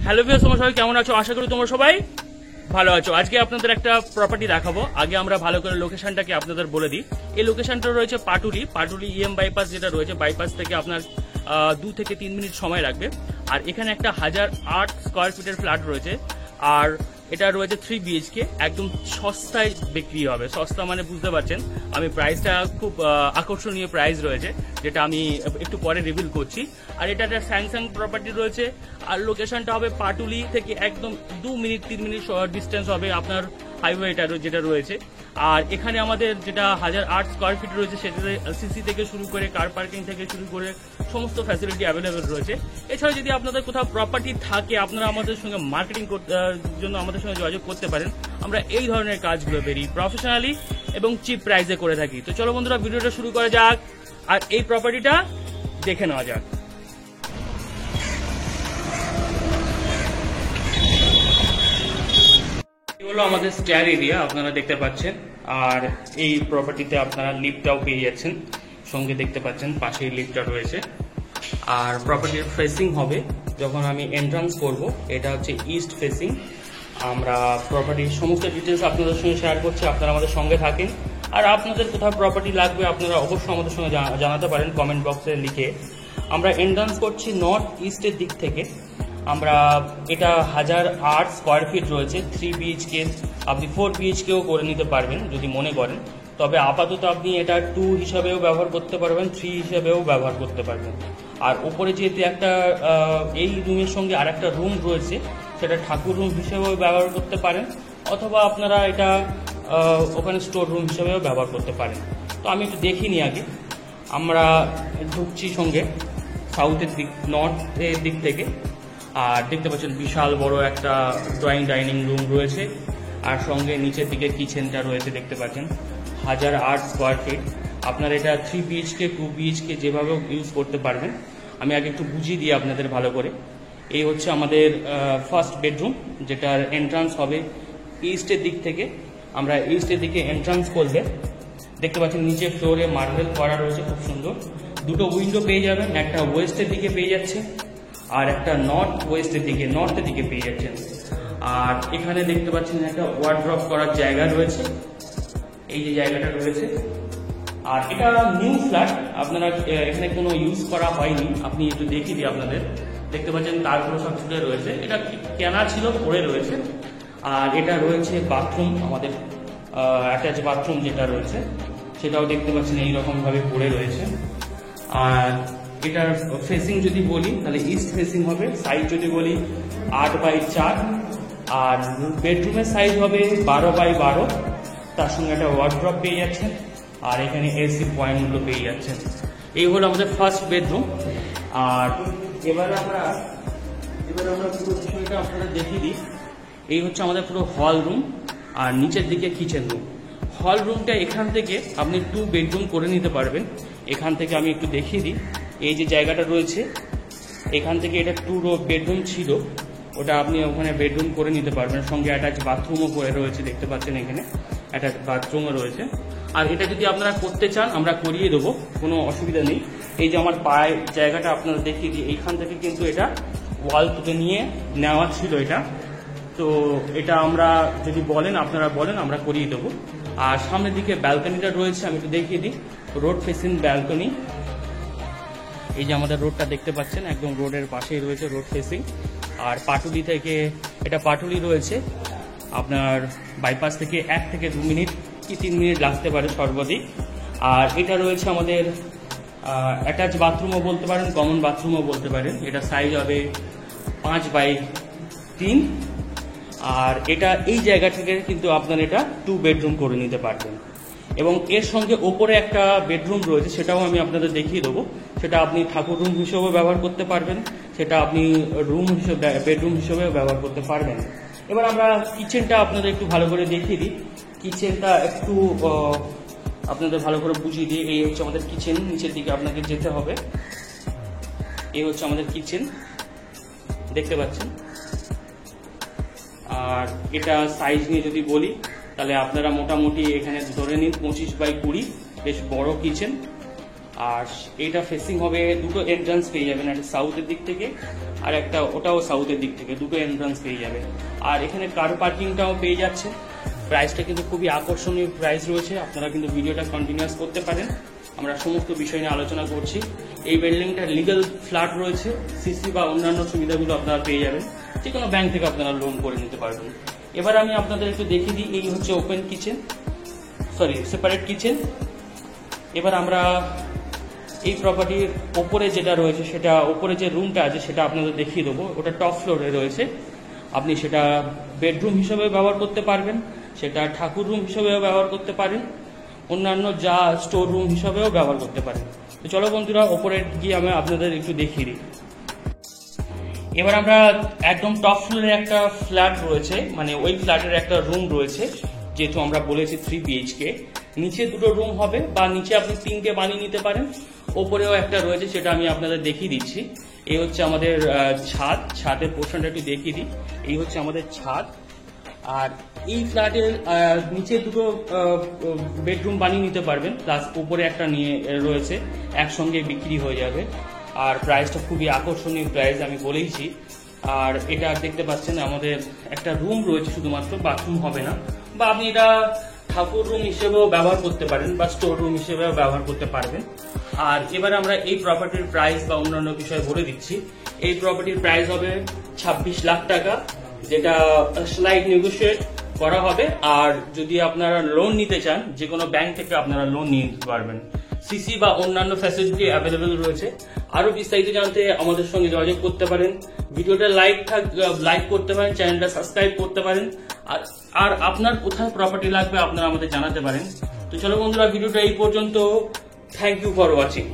Hello viewers, তোমরা সবাই কেমন আছো? আশা করি তোমরা সবাই ভালো আছো। আজকে আপনাদের একটা প্রপার্টি দেখাবো। আগে আমরা ভালো করে লোকেশনটাকে আপনাদের বলে দিই। এই লোকেশনটা রয়েছে পাটুলি ইএম বাইপাস, যেটা রয়েছে বাইপাস থেকে আপনার 2 থেকে 3 মিনিট সময় লাগবে। আর এখানে একটা 1008 স্কোয়ার ফিটের ফ্ল্যাট রয়েছে, আর এটা রয়েছে 3 BHK। একদম সস্তায় বিক্রি হবে। সস্তা মানে বুঝতে পারছেন, আমি প্রাইসটা খুব আকর্ষণীয় প্রাইস রয়েছে, যেটা আমি একটু পরে রিভিল করছি। আর এটা একটা স্যাংসাং প্রপার্টি রয়েছে, আর লোকেশনটা হবে পাটুলি থেকে একদম 2 মিনিট 3 মিনিট ডিস্টেন্স হবে আপনার হাইওয়েটা যেটা রয়েছে। আর এখানে আমাদের যেটা 1008 স্কোয়ার ফিট রয়েছে, সেটাতে সিসি থেকে শুরু করে কার পার্কিং থেকে শুরু করে সমস্ত ফ্যাসিলিটি অ্যাভেলেবেল রয়েছে। এছাড়া যদি আপনাদের কোথাও প্রপার্টি থাকে, আপনারা আমাদের সঙ্গে মার্কেটিং জন্য আমাদের সঙ্গে যোগাযোগ করতে পারেন। আমরা এই ধরনের কাজগুলো ভেরি প্রফেশনালি এবং চিপ প্রাইসে করে থাকি। তো চলো বন্ধুরা, ভিডিওটা শুরু করা যাক আর এই প্রপার্টিটা দেখে নেওয়া যাক। হলো আমাদের স্টেয়ার এরিয়া, আপনারা দেখতে পাচ্ছেন। আর এই প্রপার্টিতে আপনারা লিফটটাও পেয়ে যাচ্ছেন, সঙ্গে দেখতে পাচ্ছেন পাশেই লিফটটা রয়েছে। আর প্রপার্টির ফেসিং হবে, যখন আমি এন্ট্রান্স করব, এটা হচ্ছে ইস্ট ফেসিং। আমরা প্রপার্টির সমস্ত ডিটেলস আপনাদের সঙ্গে শেয়ার করছি, আপনারা আমাদের সঙ্গে থাকেন। আর আপনাদের কোথাও প্রপার্টি লাগবে, আপনারা অবশ্যই আমাদের সঙ্গে জানাতে পারেন কমেন্ট বক্সে লিখে। আমরা এন্ট্রান্স করছি নর্থ ইস্টের দিক থেকে। আমরা এটা 1008 স্কোয়ার ফিট রয়েছে, 3 BHK। আপনি 4 BHKও করে নিতে পারবেন যদি মনে করেন, তবে আপাতত আপনি এটা 2 হিসাবেও ব্যবহার করতে পারবেন, 3 হিসাবেও ব্যবহার করতে পারবেন। আর উপরে যেহেতু একটা এই রুমের সঙ্গে আর একটা রুম রয়েছে, সেটা ঠাকুর রুম হিসেবেও ব্যবহার করতে পারেন, অথবা আপনারা এটা ওখানে স্টোর রুম হিসেবেও ব্যবহার করতে পারেন। তো আমি একটু দেখিনি আগে। আমরা ঢুকছি সঙ্গে সাউথের দিক, নর্থের দিক থেকে। আর দেখতে পাচ্ছেন বিশাল বড় একটা ড্রয়িং ডাইনিং রুম রয়েছে, আর সঙ্গে নিচের দিকে কিচেনটা রয়েছে দেখতে পাচ্ছেন। 1008 স্কোয়ার ফিট। আপনারা এটা 3 BHK 2 BHK যেভাবেও ইউজ করতে পারবেন। আমি আগে একটু বুঝিয়ে দিই আপনাদের ভালো করে। এই হচ্ছে আমাদের ফার্স্ট বেডরুম, যেটার এন্ট্রান্স হবে ইস্টের দিক থেকে। আমরা ইস্টের দিকে এন্ট্রান্স করলে দেখতে পাচ্ছেন নিচের ফ্লোরে মার্বেল করা রয়েছে, খুব সুন্দর। দুটো উইন্ডো পেয়ে যাবেন, একটা ওয়েস্টের দিকে পেয়ে যাচ্ছে আর একটা নর্থের দিকে পেয়ে যাচ্ছেন। আর এখানে দেখতে পাচ্ছেন একটা ওয়ার্ড্রপ করার জায়গা রয়েছে, এই যে জায়গাটা রয়েছে। আর এটা নিউ ফ্ল্যাট, আপনারা এখানে কোনো ইউজ করা হয়নি। আপনি একটু দেখিয়ে দিই আপনাদের। দেখতে পাচ্ছেন তারগুলো সব ছুটে রয়েছে, এটা কেনা ছিল, পড়ে রয়েছে। আর এটা রয়েছে বাথরুম, আমাদের অ্যাটাচ বাথরুম যেটা রয়েছে, সেটাও দেখতে পাচ্ছেন এইরকমভাবে পড়ে রয়েছে। আর এটার ফেসিং যদি বলি তাহলে ইস্ট ফেসিং হবে। সাইজ যদি বলি 8x4, আর বেডরুমের সাইজ হবে 12x12। তার সঙ্গে একটা ওয়ার্ড্রপ পেয়ে যাচ্ছেন, আর এখানে এসি পয়েন্টগুলো পেয়ে যাচ্ছেন। এই হলো আমাদের ফার্স্ট বেডরুম। আর এবার আমরা পুরো বিষয়টা আপনারা দেখিয়ে দিই। এই হচ্ছে আমাদের পুরো হল রুম, আর নিচের দিকে কিচেন রুম। হল রুমটা এখান থেকে আপনি 2 বেডরুম করে নিতে পারবেন। এখান থেকে আমি একটু দেখিয়ে দিই। এই যে জায়গাটা রয়েছে, এখান থেকে এটা 2 বেডরুম ছিল, ওটা আপনি ওখানে বেডরুম করে নিতে পারবেন। সঙ্গে অ্যাটাচ বাথরুমও করে রয়েছে, দেখতে পাচ্ছেন এখানে অ্যাটাচ বাথরুমও রয়েছে। আর এটা যদি আপনারা করতে চান, আমরা করিয়ে দেবো, কোনো অসুবিধা নেই। এই যে আমার পায়ের জায়গাটা আপনারা দেখিয়ে দিই, এইখান থেকে কিন্তু এটা ওয়াল তুলে নিয়ে নেওয়া ছিল এটা। তো এটা আমরা যদি বলেন, আপনারা বলেন, আমরা করিয়ে দেবো। আর সামনের দিকে ব্যালকনিটা রয়েছে, আমি একটু দেখিয়ে দিই। Road facing balcony. এই যে আমাদের রোডটা দেখতে পাচ্ছেন, একদম রোডের পাশেই রয়েছে রোড ফেসিং। আর পাটুলি থেকে, এটা পাটুলি রয়েছে আপনার বাইপাস থেকে 1 থেকে 2 মিনিট কি 3 মিনিট লাগতে পারে সর্বাধিক। আর এটা রয়েছে আমাদের অ্যাটাচ বাথরুমও বলতে পারেন, কমন বাথরুমও বলতে পারেন। এটা সাইজ হবে 5x3। আর এটা এই জায়গা থেকে কিন্তু আপনার এটা 2 বেডরুম করে নিতে পারবেন। এবং এর সঙ্গে ওপরে একটা বেডরুম রয়েছে, সেটাও আমি আপনাদের দেখিয়ে দেবো। সেটা আপনি ঠাকুর রুম হিসেবেও ব্যবহার করতে পারবেন, সেটা আপনি বেডরুম হিসেবেও ব্যবহার করতে পারবেন। এবার আমরা কিচেনটা আপনাদের একটু ভালো করে দেখিয়ে দিই। কিচেনটা একটু আপনাদের ভালো করে বুঝিয়ে দিই। এই হচ্ছে আমাদের কিচেন, নিচের দিকে আপনাকে যেতে হবে। এই হচ্ছে আমাদের কিচেন, দেখতে পাচ্ছেন। আর এটা সাইজ নিয়ে যদি বলি, তাহলে আপনারা মোটামুটি এখানে ধরে নিন 25x20, বেশ বড় কিচেন। আর এটা ফেসিং হবে, দুটো এন্ট্রান্স পেয়ে যাবেন, একটা সাউথের দিক থেকে আর একটা ওটাও সাউথের দিক থেকে, দুটো এন্ট্রান্স পেয়ে যাবেন। আর এখানে কার পার্কিংটাও পেয়ে যাচ্ছে। প্রাইসটা কিন্তু খুবই আকর্ষণীয় প্রাইস রয়েছে, আপনারা কিন্তু ভিডিওটা কন্টিনিউয়াস করতে পারেন, আমরা সমস্ত বিষয় নিয়ে আলোচনা করছি। এই বিল্ডিংটা লিগ্যাল ফ্ল্যাট রয়েছে, সিসি বা অন্যান্য সুবিধাগুলো আপনারা পেয়ে যাবেন, যে কোনো ব্যাংক থেকে আপনারা লোন করে নিতে পারবেন। এবার আমি আপনাদের একটু দেখিয়ে দিই, এই হচ্ছে ওপেন কিচেন, সেপারেট কিচেন। এবার আমরা এই প্রপার্টির ওপরে যেটা রয়েছে, সেটা ওপরে যে রুমটা আছে সেটা আপনাদের দেখিয়ে দেবো। ওটা টপ ফ্লোরে রয়েছে, আপনি সেটা বেডরুম হিসেবে ব্যবহার করতে পারবেন, সেটা ঠাকুর রুম হিসেবেও ব্যবহার করতে পারেন, অন্যান্য যা স্টোর রুম হিসাবেও ব্যবহার করতে পারেন। তো চলো বন্ধুরা, ওপরে গিয়ে আমি আপনাদের একটু দেখিয়ে দিই। এবার আমরা একদম টপ ফ্লোরে একটা ফ্ল্যাট রয়েছে, মানে ওই ফ্ল্যাটের একটা রুম রয়েছে, যেহেতু আমরা বলেছি 3 BHK, নিচে দুটো রুম হবে বা নিচে আপনি 3টে বানিয়ে নিতে পারেন, ওপরেও একটা রয়েছে, সেটা আমি আপনাদের দেখিয়ে দিচ্ছি। এই হচ্ছে আমাদের ছাদের পোর্শনটা একটু দেখিয়ে দিই। এই হচ্ছে আমাদের ছাদ, আর এই ফ্ল্যাটের নিচে দুটো বেডরুম বানিয়ে নিতে পারবেন, প্লাস উপরে একটা নিয়ে রয়েছে, একসঙ্গে বিক্রি হয়ে যাবে। আর প্রাইসটা খুবই আকর্ষণীয় প্রাইস, আমি বলেইছি। আর এটা দেখতে পাচ্ছেন আমাদের একটা রুম রয়েছে, শুধুমাত্র বাথরুম হবে না, বা আপনি এটা ঠাকুর রুম হিসেবেও ব্যবহার করতে পারেন বা স্টোর রুম হিসেবেও ব্যবহার করতে পারবেন। আর এবার আমরা এই প্রপার্টির প্রাইস বা অন্যান্য বিষয় বলে দিচ্ছি। এই প্রপার্টির প্রাইস হবে 26 লাখ টাকা, যেটা স্লাইড নেগোশিয়েট করা হবে। আর যদি আপনারা লোন নিতে চান, যে কোনো ব্যাংক থেকে আপনারা লোন নিয়ে নিতে পারবেন, সিসি বা অন্যান্য ফ্যাসিলিটি অ্যাভেলেবেল রয়েছে। আরো বিস্তারিত জানতে আমাদের সঙ্গে যোগাযোগ করতে পারেন, ভিডিওটা লাইক করতে পারেন, চ্যানেলটা সাবস্ক্রাইব করতে পারেন। আর আপনার কোথায় প্রপার্টি লাগবে আপনারা আমাদের জানাতে পারেন। তো চলো বন্ধুরা, ভিডিওটা এই পর্যন্ত। Thank you for watching.